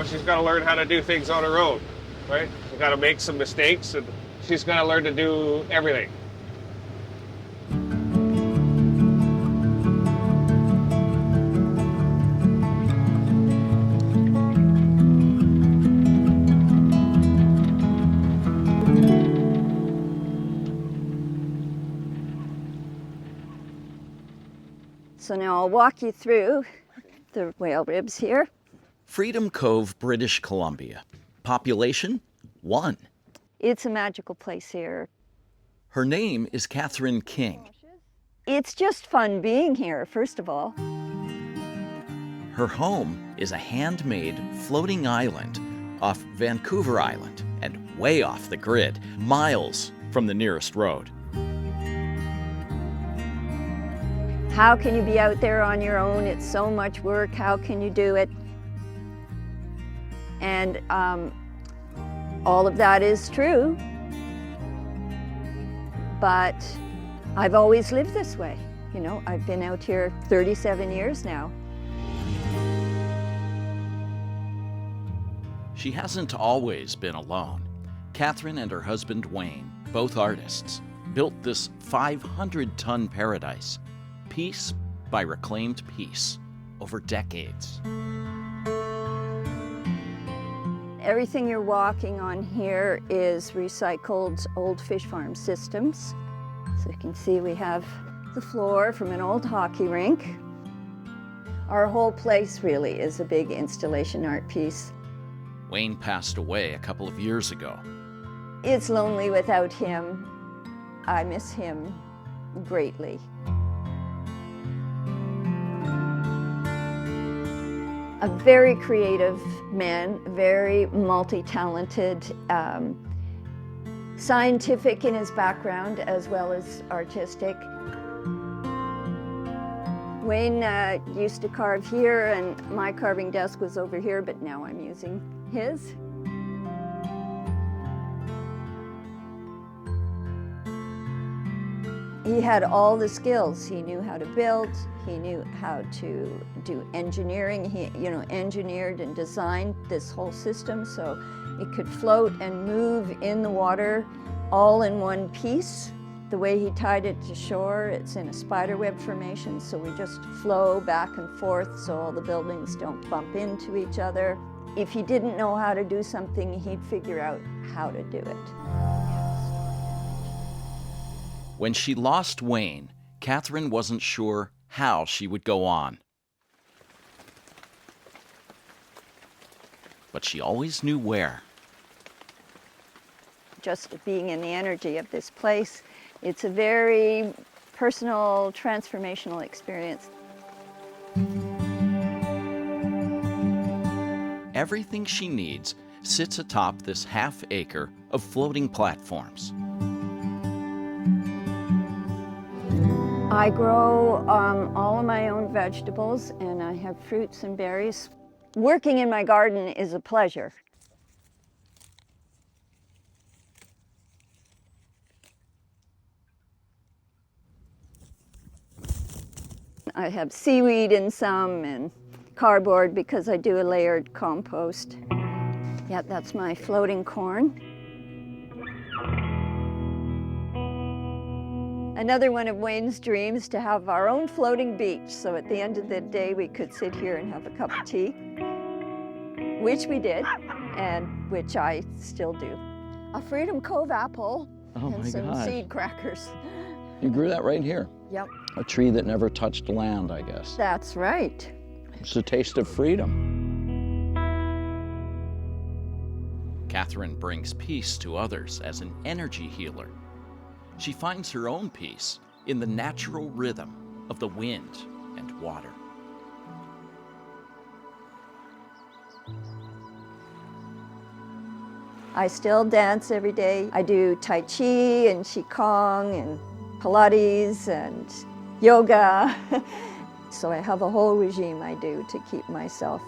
she's got to learn how to do things on her own, right? She's got to make some mistakes, and she's got to learn to do everything. So now I'll walk you through the whale ribs here. Freedom Cove, British Columbia. Population, 1. It's a magical place here. Her name is Catherine King. It's just fun being here, first of all. Her home is a handmade floating island off Vancouver Island and way off the grid, miles from the nearest road. How can you be out there on your own? It's so much work. How can you do it? And all of that is true. But I've always lived this way. You know, I've been out here 37 years now. She hasn't always been alone. Catherine and her husband Wayne, both artists, built this 500-ton paradise, piece by reclaimed piece, over decades. Everything you're walking on here is recycled old fish farm systems. So you can see we have the floor from an old hockey rink. Our whole place really is a big installation art piece. Wayne passed away a couple of years ago. It's lonely without him. I miss him greatly. A very creative man, very multi-talented, scientific in his background as well as artistic. Wayne used to carve here, and my carving desk was over here, but now I'm using his. He had all the skills. He knew how to build, he knew how to do engineering. He, engineered and designed this whole system so it could float and move in the water all in one piece. The way he tied it to shore, it's in a spiderweb formation, so we just flow back and forth so all the buildings don't bump into each other. If he didn't know how to do something, he'd figure out how to do it. When she lost Wayne, Catherine wasn't sure how she would go on. But she always knew where. Just being in the energy of this place, it's a very personal, transformational experience. Everything she needs sits atop this half-acre of floating platforms. I grow all of my own vegetables, and I have fruits and berries. Working in my garden is a pleasure. I have seaweed in some and cardboard because I do a layered compost. Yeah, that's my floating corn. Another one of Wayne's dreams, to have our own floating beach, so at the end of the day we could sit here and have a cup of tea, which we did, and which I still do. A Freedom Cove apple and some seed crackers. You grew that right here? Yep. A tree that never touched land, I guess. That's right. It's a taste of freedom. Catherine brings peace to others as an energy healer. She finds her own peace in the natural rhythm of the wind and water. I still dance every day. I do Tai Chi and Qigong and Pilates and yoga. So I have a whole regime I do to keep myself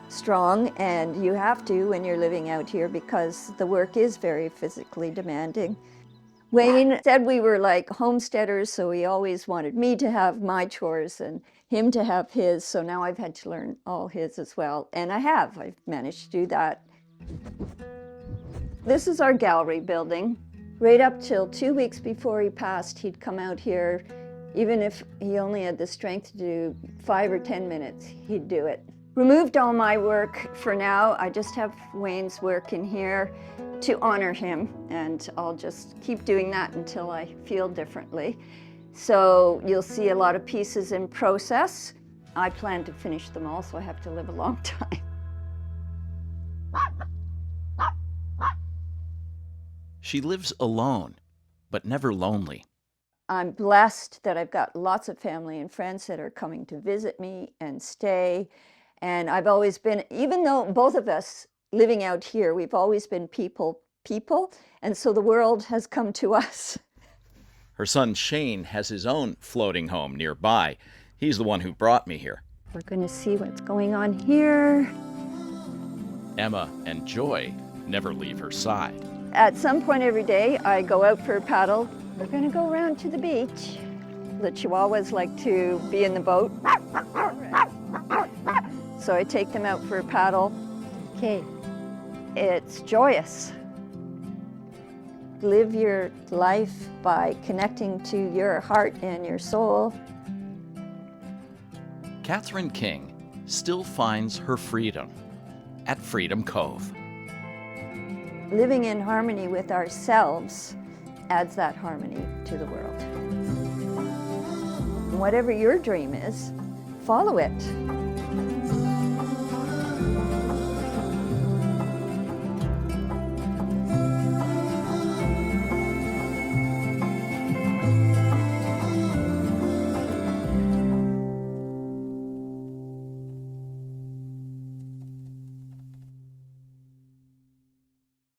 strong, and you have to when you're living out here because the work is very physically demanding. Wayne said we were like homesteaders, so he always wanted me to have my chores and him to have his, so now I've had to learn all his as well, and I've managed to do that. This is our gallery building. Right up till 2 weeks before he passed, he'd come out here. Even if he only had the strength to do 5 or 10 minutes, he'd do it. Removed all my work for now. I just have Wayne's work in here to honor him, and I'll just keep doing that until I feel differently. So you'll see a lot of pieces in process. I plan to finish them all, so I have to live a long time. She lives alone, but never lonely. I'm blessed that I've got lots of family and friends that are coming to visit me and stay. And I've always been, even though both of us living out here, we've always been people. And so the world has come to us. Her son Shane has his own floating home nearby. He's the one who brought me here. We're going to see what's going on here. Emma and Joy never leave her side. At some point every day, I go out for a paddle. We're going to go around to the beach. The Chihuahuas like to be in the boat. So I take them out for a paddle. Okay, it's joyous. Live your life by connecting to your heart and your soul. Catherine King still finds her freedom at Freedom Cove. Living in harmony with ourselves adds that harmony to the world. Whatever your dream is, follow it.